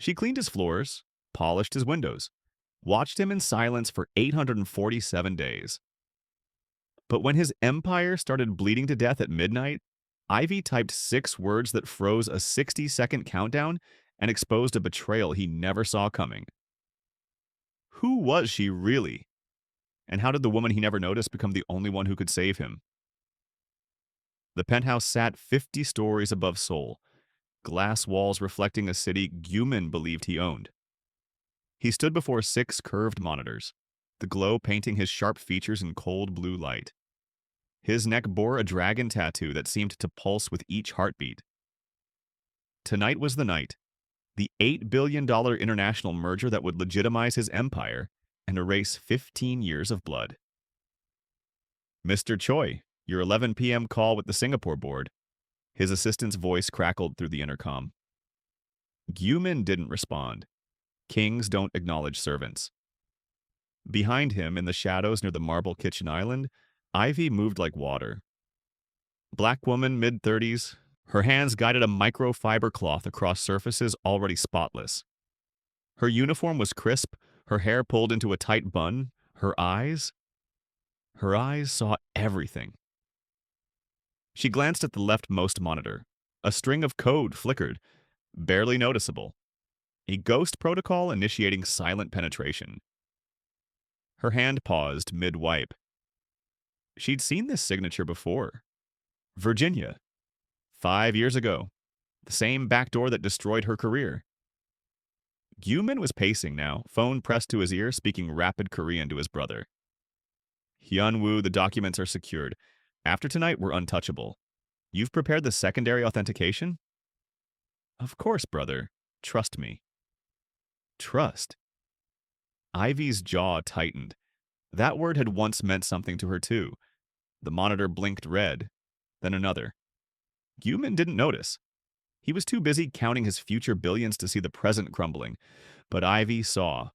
She cleaned his floors, polished his windows, watched him in silence for 847 days. But when his empire started bleeding to death at midnight, Ivy typed 6 words that froze a 60-second countdown and exposed a betrayal he never saw coming. Who was she really? And how did the woman he never noticed become the only one who could save him? The penthouse sat 50 stories above Seoul, glass walls reflecting a city Gyu-min believed he owned. He stood before 6 curved monitors, the glow painting his sharp features in cold blue light. His neck bore a dragon tattoo that seemed to pulse with each heartbeat. Tonight was the night, the $8 billion international merger that would legitimize his empire and erase 15 years of blood. Mr. Choi, your 11 p.m. call with the Singapore board. His assistant's voice crackled through the intercom. Gyu-min didn't respond. Kings don't acknowledge servants. Behind him, in the shadows near the marble kitchen island, Ivy moved like water. Black woman, mid-30s, her hands guided a microfiber cloth across surfaces already spotless. Her uniform was crisp, her hair pulled into a tight bun, her eyes saw everything. She glanced at the leftmost monitor. A string of code flickered, barely noticeable. A ghost protocol initiating silent penetration. Her hand paused mid-wipe. She'd seen this signature before. Virginia. 5 years ago. The same backdoor that destroyed her career. Gyu-min was pacing now, phone pressed to his ear, speaking rapid Korean to his brother. Hyun-woo, the documents are secured. After tonight, we're untouchable. You've prepared the secondary authentication? Of course, brother. Trust me. Trust. Ivy's jaw tightened. That word had once meant something to her, too. The monitor blinked red, then another. Gyu-min didn't notice. He was too busy counting his future billions to see the present crumbling. But Ivy saw.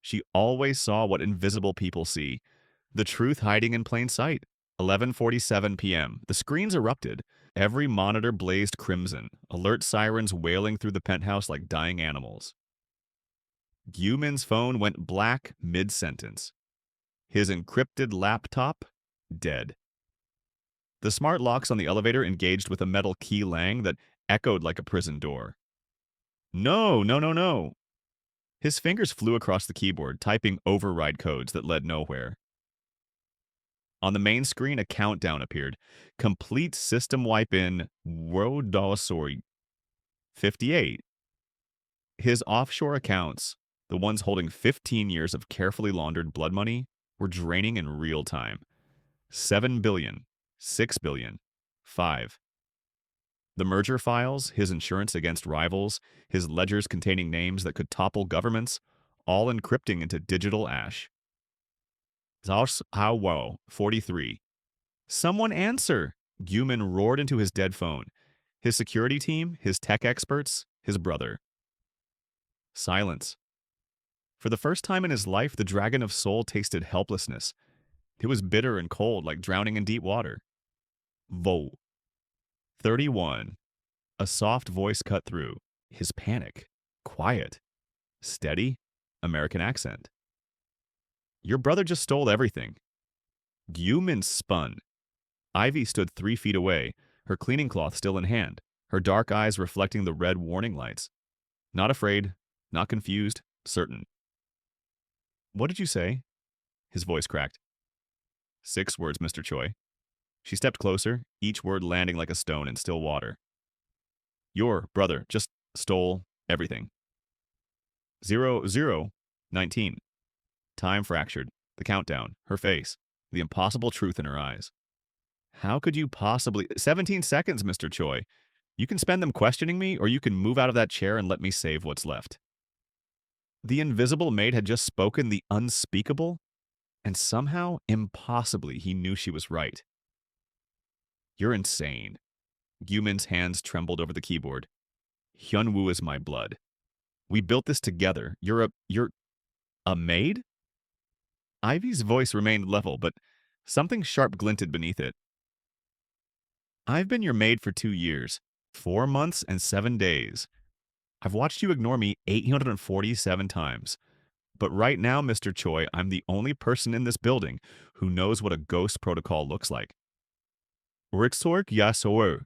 She always saw what invisible people see. The truth hiding in plain sight. 11:47 p.m. The screens erupted. Every monitor blazed crimson, alert sirens wailing through the penthouse like dying animals. Gyu-min's phone went black mid-sentence. His encrypted laptop, dead. The smart locks on the elevator engaged with a metal key lang that echoed like a prison door. No, no, no, no. His fingers flew across the keyboard, typing override codes that led nowhere. On the main screen, a countdown appeared. Complete system wipe in Wodosori 58. His offshore accounts, the ones holding 15 years of carefully laundered blood money, were draining in real time. 7 billion, 6 billion, 5. The merger files, his insurance against rivals, his ledgers containing names that could topple governments, all encrypting into digital ash. Zhao 43. Someone answer! Gyu-min roared into his dead phone. His security team, his tech experts, his brother. Silence. For the first time in his life, the dragon of Seoul tasted helplessness. It was bitter and cold, like drowning in deep water. Vo. 31. A soft voice cut through. His panic. Quiet. Steady. American accent. Your brother just stole everything. Gyu-min spun. Ivy stood 3 feet away, her cleaning cloth still in hand, her dark eyes reflecting the red warning lights. Not afraid, not confused, certain. What did you say? His voice cracked. 6 words, Mr. Choi. She stepped closer, each word landing like a stone in still water. Your brother just stole everything. 00:19. Time fractured, the countdown, her face, the impossible truth in her eyes. How could you possibly— 17 seconds, Mr. Choi. You can spend them questioning me, or you can move out of that chair and let me save what's left. The invisible maid had just spoken the unspeakable, and somehow, impossibly, he knew she was right. You're insane. Gyu-min's hands trembled over the keyboard. Hyun-woo is my blood. We built this together. You're a maid? Ivy's voice remained level, but something sharp glinted beneath it. I've been your maid for 2 years, 4 months and 7 days. I've watched you ignore me 847 times. But right now, Mr. Choi, I'm the only person in this building who knows what a ghost protocol looks like. Rixork Yasoer.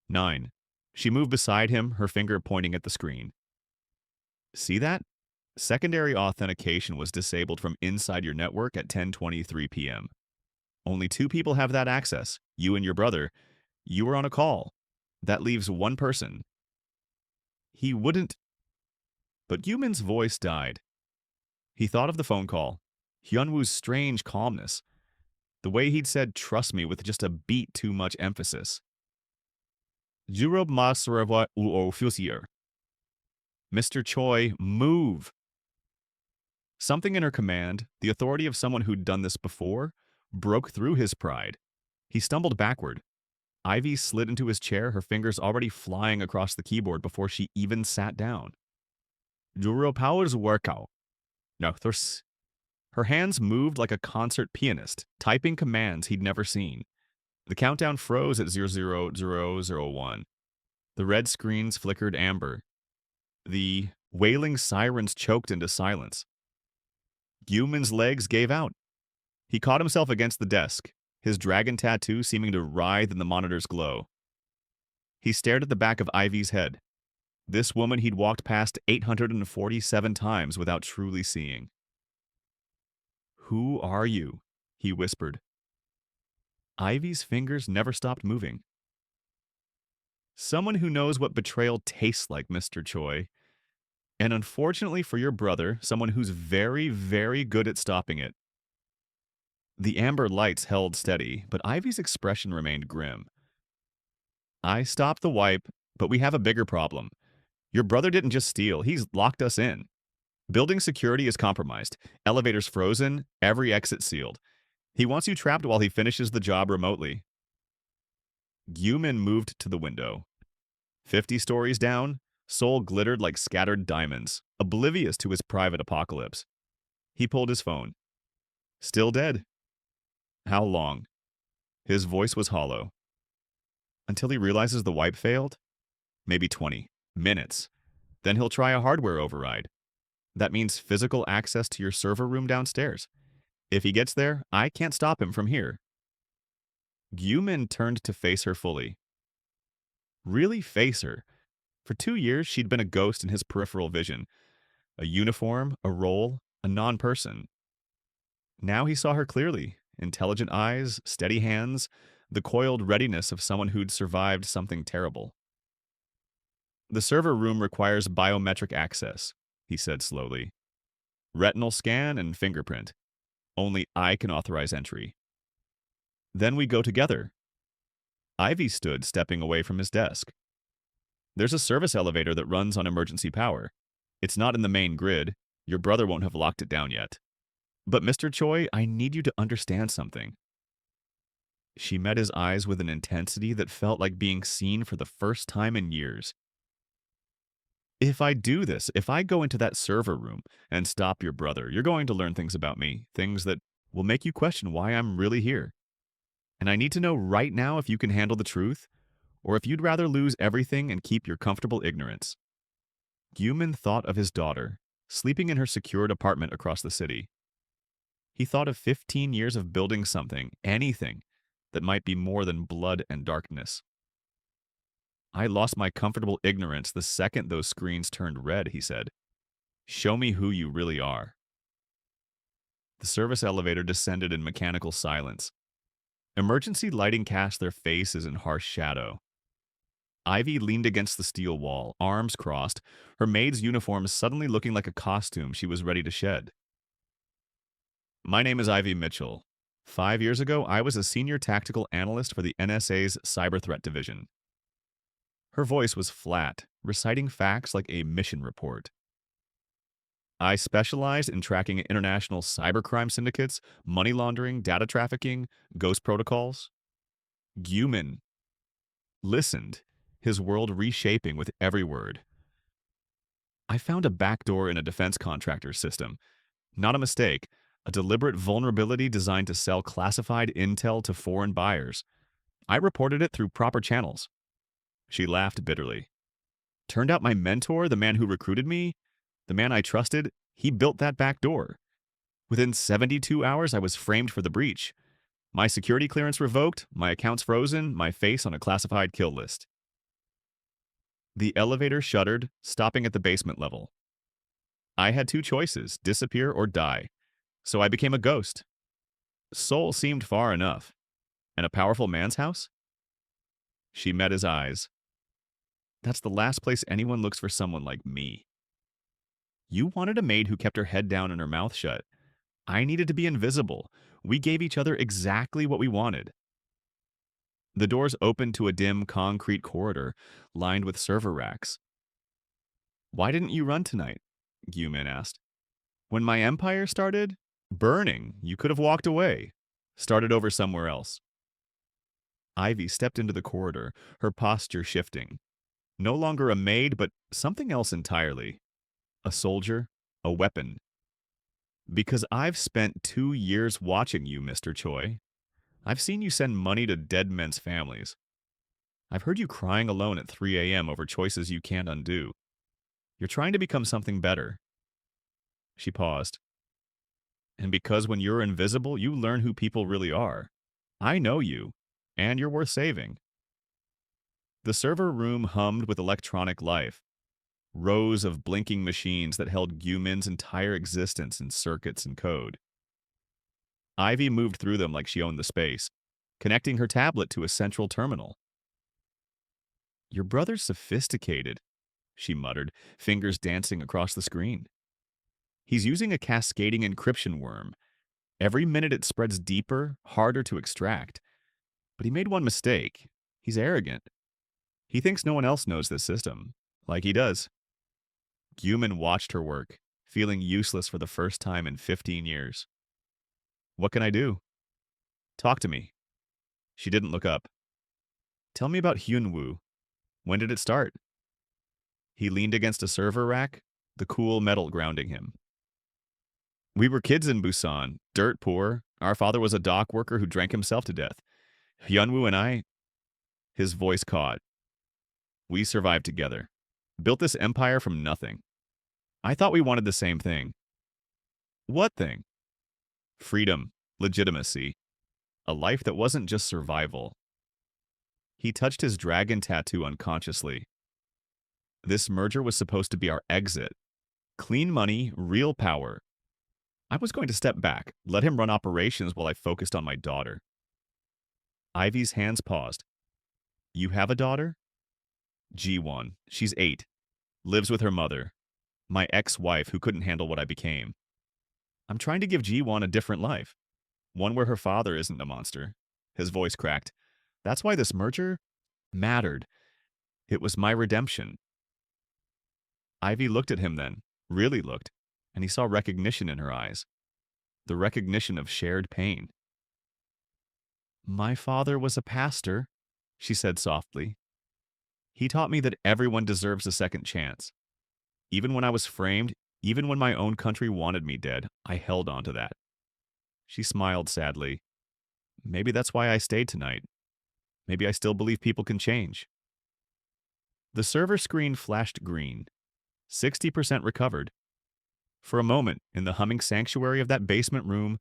9. She moved beside him, her finger pointing at the screen. See that? Secondary authentication was disabled from inside your network at 10:23 p.m. Only 2 people have that access, you and your brother. You were on a call. That leaves one person. He wouldn't. But Gyu-min's voice died. He thought of the phone call, Hyunwoo's strange calmness, the way he'd said trust me with just a beat too much emphasis. Jurob ma serewa uo fusier. Mr. Choi, move! Something in her command, the authority of someone who'd done this before, broke through his pride. He stumbled backward. Ivy slid into his chair, her fingers already flying across the keyboard before she even sat down. Juro powers workout. No, her hands moved like a concert pianist, typing commands he'd never seen. The countdown froze at 00001. The red screens flickered amber. The wailing sirens choked into silence. Gyu-min's legs gave out. He caught himself against the desk, his dragon tattoo seeming to writhe in the monitor's glow. He stared at the back of Ivy's head, this woman he'd walked past 847 times without truly seeing. Who are you? He whispered. Ivy's fingers never stopped moving. Someone who knows what betrayal tastes like, Mr. Choi. And unfortunately for your brother, someone who's very, very good at stopping it. The amber lights held steady, but Ivy's expression remained grim. I stopped the wipe, but we have a bigger problem. Your brother didn't just steal, he's locked us in. Building security is compromised, elevators frozen, every exit sealed. He wants you trapped while he finishes the job remotely. Gyu-min moved to the window. 50 stories down, Seoul glittered like scattered diamonds, oblivious to his private apocalypse. He pulled his phone. Still dead. How long? His voice was hollow. Until he realizes the wipe failed? Maybe 20 minutes. Then he'll try a hardware override. That means physical access to your server room downstairs. If he gets there, I can't stop him from here. Gyu-min turned to face her fully. Really face her. For 2 years, she'd been a ghost in his peripheral vision. A uniform, a role, a non-person. Now he saw her clearly. Intelligent eyes, steady hands, the coiled readiness of someone who'd survived something terrible. The server room requires biometric access, he said slowly. Retinal scan and fingerprint. Only I can authorize entry. Then we go together. Ivy stood, stepping away from his desk. There's a service elevator that runs on emergency power. It's not in the main grid. Your brother won't have locked it down yet. But Mr. Choi, I need you to understand something. She met his eyes with an intensity that felt like being seen for the first time in years. If I do this, if I go into that server room and stop your brother, you're going to learn things about me, things that will make you question why I'm really here. And I need to know right now if you can handle the truth, or if you'd rather lose everything and keep your comfortable ignorance. Gyu-min thought of his daughter, sleeping in her secured apartment across the city. He thought of 15 years of building something, anything, that might be more than blood and darkness. I lost my comfortable ignorance the second those screens turned red, he said. Show me who you really are. The service elevator descended in mechanical silence. Emergency lighting cast their faces in harsh shadow. Ivy leaned against the steel wall, arms crossed, her maid's uniform suddenly looking like a costume she was ready to shed. My name is Ivy Mitchell. 5 years ago, I was a senior tactical analyst for the NSA's Cyber Threat Division. Her voice was flat, reciting facts like a mission report. I specialized in tracking international cybercrime syndicates, money laundering, data trafficking, ghost protocols. Gyu-min listened, his world reshaping with every word. I found a backdoor in a defense contractor's system. Not a mistake, a deliberate vulnerability designed to sell classified intel to foreign buyers. I reported it through proper channels. She laughed bitterly. Turned out my mentor, the man who recruited me, the man I trusted, he built that back door. Within 72 hours, I was framed for the breach. My security clearance revoked, my accounts frozen, my face on a classified kill list. The elevator shuddered, stopping at the basement level. I had two choices, disappear or die. So I became a ghost. Seoul seemed far enough. And a powerful man's house? She met his eyes. That's the last place anyone looks for someone like me. You wanted a maid who kept her head down and her mouth shut. I needed to be invisible. We gave each other exactly what we wanted. The doors opened to a dim concrete corridor lined with server racks. Why didn't you run tonight? Gyu-min asked. When my empire started? Burning. You could have walked away. Started over somewhere else. Ivy stepped into the corridor, her posture shifting. No longer a maid, but something else entirely. A soldier, a weapon. Because I've spent 2 years watching you, Mr. Choi. I've seen you send money to dead men's families. I've heard you crying alone at 3 a.m. over choices you can't undo. You're trying to become something better. She paused. And because when you're invisible, you learn who people really are. I know you, and you're worth saving. The server room hummed with electronic life. Rows of blinking machines that held Gyu-min's entire existence in circuits and code. Ivy moved through them like she owned the space, connecting her tablet to a central terminal. Your brother's sophisticated, she muttered, fingers dancing across the screen. He's using a cascading encryption worm. Every minute it spreads deeper, harder to extract. But he made one mistake. He's arrogant. He thinks no one else knows this system, like he does. Gyu-min watched her work, feeling useless for the first time in 15 years. What can I do? Talk to me. She didn't look up. Tell me about Hyun-woo. When did it start? He leaned against a server rack, the cool metal grounding him. We were kids in Busan, dirt poor. Our father was a dock worker who drank himself to death. Hyun-woo and I... His voice caught. We survived together. Built this empire from nothing. I thought we wanted the same thing. What thing? Freedom, legitimacy. A life that wasn't just survival. He touched his dragon tattoo unconsciously. This merger was supposed to be our exit. Clean money, real power. I was going to step back, let him run operations while I focused on my daughter. Ivy's hands paused. You have a daughter? G1. She's 8. Lives with her mother. My ex-wife who couldn't handle what I became. I'm trying to give G1 a different life. One where her father isn't a monster. His voice cracked. That's why this merger mattered. It was my redemption. Ivy looked at him then, really looked, and he saw recognition in her eyes. The recognition of shared pain. My father was a pastor, she said softly. He taught me that everyone deserves a second chance. Even when I was framed, even when my own country wanted me dead, I held on to that. She smiled sadly. Maybe that's why I stayed tonight. Maybe I still believe people can change. The server screen flashed green. 60% recovered. For a moment, in the humming sanctuary of that basement room,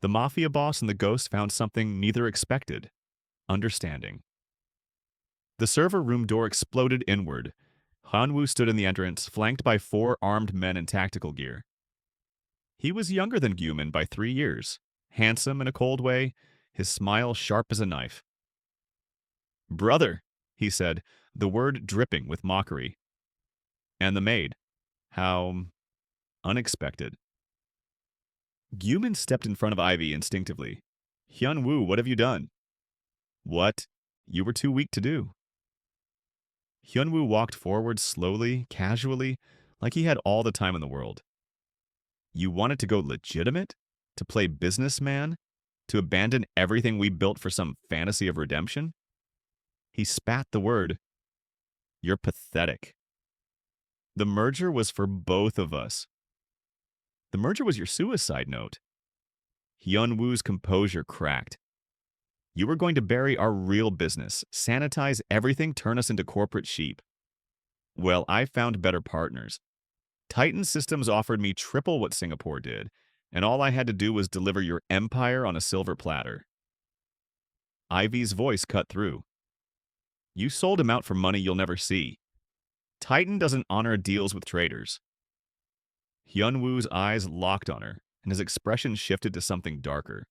the Mafia boss and the ghost found something neither expected. Understanding. The server room door exploded inward. Hyun-woo stood in the entrance, flanked by 4 armed men in tactical gear. He was younger than Gyu-min by 3 years, handsome in a cold way, his smile sharp as a knife. Brother, he said, the word dripping with mockery. And the maid. How unexpected. Gyu-min stepped in front of Ivy instinctively. Hyun-woo, what have you done? What? You were too weak to do. Hyun-woo walked forward slowly, casually, like he had all the time in the world. You wanted to go legitimate? To play businessman? To abandon everything we built for some fantasy of redemption? He spat the word. You're pathetic. The merger was for both of us. The merger was your suicide note. Hyun-woo's composure cracked. You were going to bury our real business, sanitize everything, turn us into corporate sheep. Well, I found better partners. Titan Systems offered me triple what Singapore did, and all I had to do was deliver your empire on a silver platter. Ivy's voice cut through. You sold him out for money you'll never see. Titan doesn't honor deals with traitors. Hyunwoo's eyes locked on her, and his expression shifted to something darker.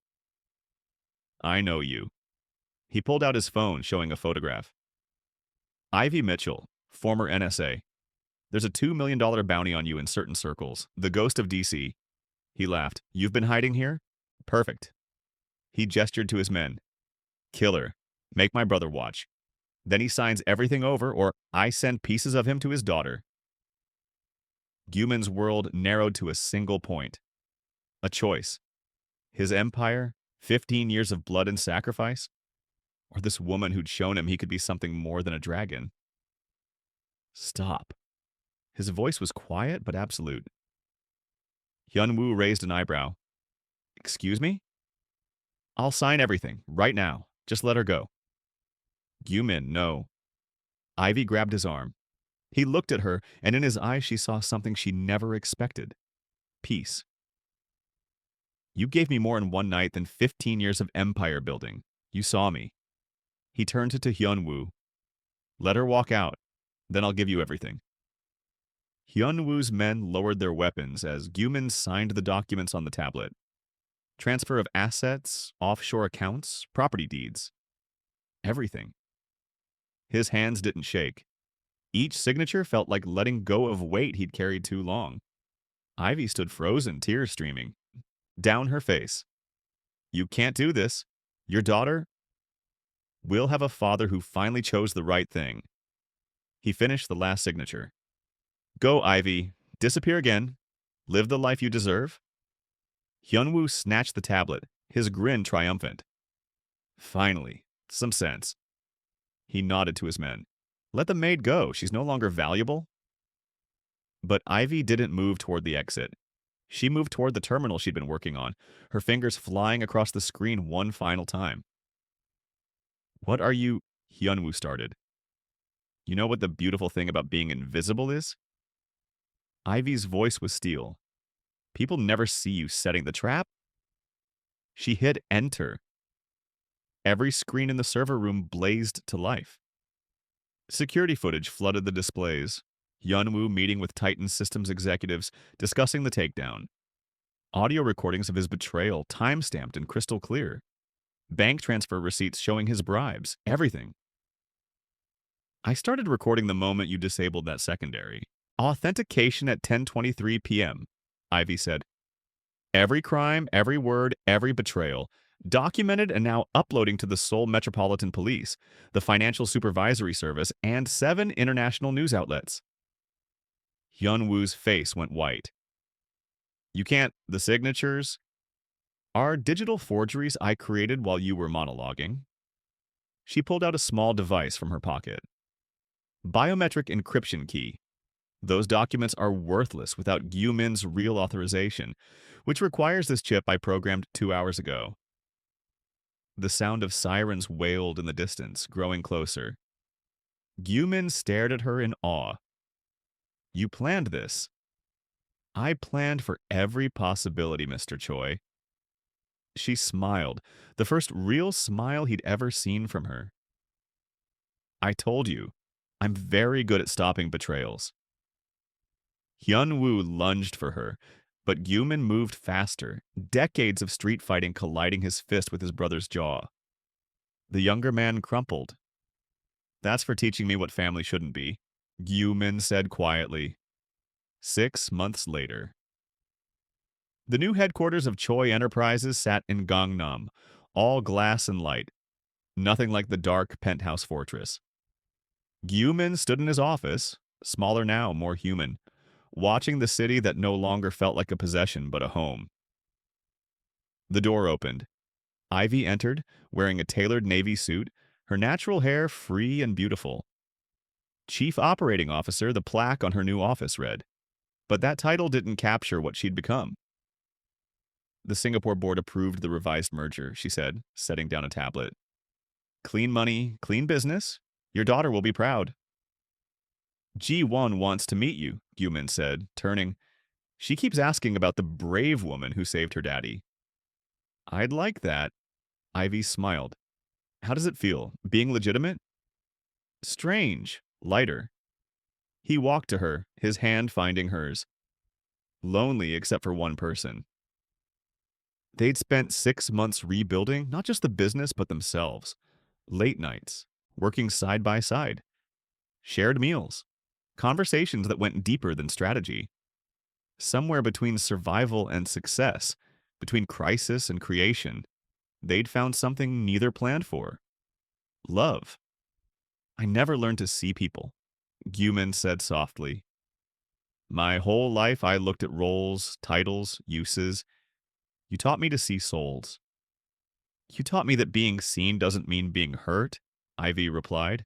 I know you. He pulled out his phone, showing a photograph. Ivy Mitchell, former NSA. There's a $2 million bounty on you in certain circles. The ghost of DC. He laughed. You've been hiding here? Perfect. He gestured to his men. Killer. Make my brother watch. Then he signs everything over, or I send pieces of him to his daughter. Gyu-min's world narrowed to a single point. A choice. His empire, 15 years of blood and sacrifice, or this woman who'd shown him he could be something more than a dragon. Stop. His voice was quiet but absolute. Hyunwoo raised an eyebrow. Excuse me? I'll sign everything, right now. Just let her go. Gyu-min, no. Ivy grabbed his arm. He looked at her, and in his eyes she saw something she never expected. Peace. You gave me more in one night than 15 years of empire building. You saw me. He turned to Hyunwoo. Let her walk out, then I'll give you everything. Hyunwoo's men lowered their weapons as Gyu-min signed the documents on the tablet. Transfer of assets, offshore accounts, property deeds. Everything. His hands didn't shake. Each signature felt like letting go of weight he'd carried too long. Ivy stood frozen, tears streaming. Down her face. You can't do this. Your daughter will have a father who finally chose the right thing. He finished the last signature. Go, Ivy. Disappear again. Live the life you deserve. Hyunwoo snatched the tablet, his grin triumphant. Finally, some sense. He nodded to his men. Let the maid go. She's no longer valuable. But Ivy didn't move toward the exit. She moved toward the terminal she'd been working on, her fingers flying across the screen one final time. What are you? Hyunwoo started. You know what the beautiful thing about being invisible is? Ivy's voice was steel. People never see you setting the trap. She hit enter. Every screen in the server room blazed to life. Security footage flooded the displays. Hyunwoo meeting with Titan Systems executives, discussing the takedown. Audio recordings of his betrayal, time-stamped and crystal clear. Bank transfer receipts showing his bribes. Everything. I started recording the moment you disabled that secondary. Authentication at 10:23 p.m., Ivy said. Every crime, every word, every betrayal. Documented and now uploading to the Seoul Metropolitan Police, the Financial Supervisory Service, and 7 international news outlets. Hyunwoo's face went white. You can't, the signatures are digital forgeries I created while you were monologuing. She pulled out a small device from her pocket. Biometric encryption key. Those documents are worthless without Gyu-min's real authorization, which requires this chip I programmed 2 hours ago. The sound of sirens wailed in the distance, growing closer. Gyu-min stared at her in awe. You planned this. I planned for every possibility, Mr. Choi. She smiled, the first real smile he'd ever seen from her. I told you, I'm very good at stopping betrayals. Hyunwoo lunged for her, but Gyu-min moved faster, decades of street fighting colliding his fist with his brother's jaw. The younger man crumpled. That's for teaching me what family shouldn't be, Gyu-min said quietly. 6 months later. The new headquarters of Choi Enterprises sat in Gangnam, all glass and light. Nothing like the dark penthouse fortress. Gyu-min stood in his office, smaller now, more human, watching the city that no longer felt like a possession but a home. The door opened. Ivy entered, wearing a tailored navy suit, her natural hair free and beautiful. Chief Operating Officer, the plaque on her new office read. But that title didn't capture what she'd become. The Singapore board approved the revised merger, she said, setting down a tablet. Clean money, clean business. Your daughter will be proud. G1 wants to meet you, Gyu-min said, turning. She keeps asking about the brave woman who saved her daddy. I'd like that. Ivy smiled. How does it feel? Being legitimate? Strange. Lighter. He walked to her, his hand finding hers. Lonely except for one person. They'd spent 6 months rebuilding not just the business but themselves. Late nights, working side by side, shared meals, conversations that went deeper than strategy. Somewhere between survival and success, between crisis and creation, they'd found something neither planned for. Love. I never learned to see people, Gyu-min said softly. My whole life I looked at roles, titles, uses. You taught me to see souls. You taught me that being seen doesn't mean being hurt, Ivy replied.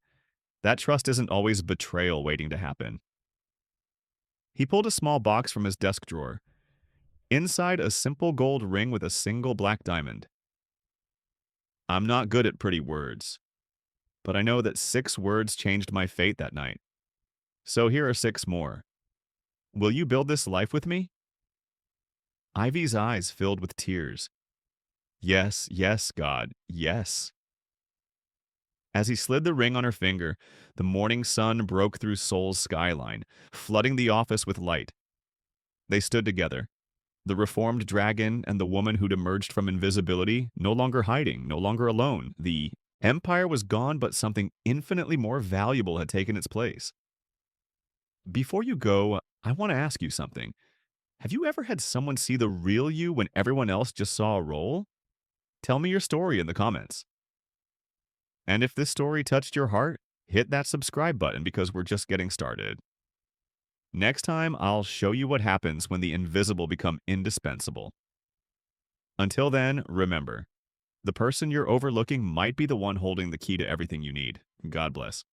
That trust isn't always betrayal waiting to happen. He pulled a small box from his desk drawer. Inside, a simple gold ring with a single black diamond. I'm not good at pretty words, but I know that 6 words changed my fate that night. So here are 6 more. Will you build this life with me? Ivy's eyes filled with tears. Yes, yes, God, yes. As he slid the ring on her finger, the morning sun broke through Seoul's skyline, flooding the office with light. They stood together, the reformed dragon and the woman who'd emerged from invisibility, no longer hiding, no longer alone. The empire was gone, but something infinitely more valuable had taken its place. Before you go, I want to ask you something. Have you ever had someone see the real you when everyone else just saw a role? Tell me your story in the comments. And if this story touched your heart, hit that subscribe button because we're just getting started. Next time, I'll show you what happens when the invisible become indispensable. Until then, remember, the person you're overlooking might be the one holding the key to everything you need. God bless.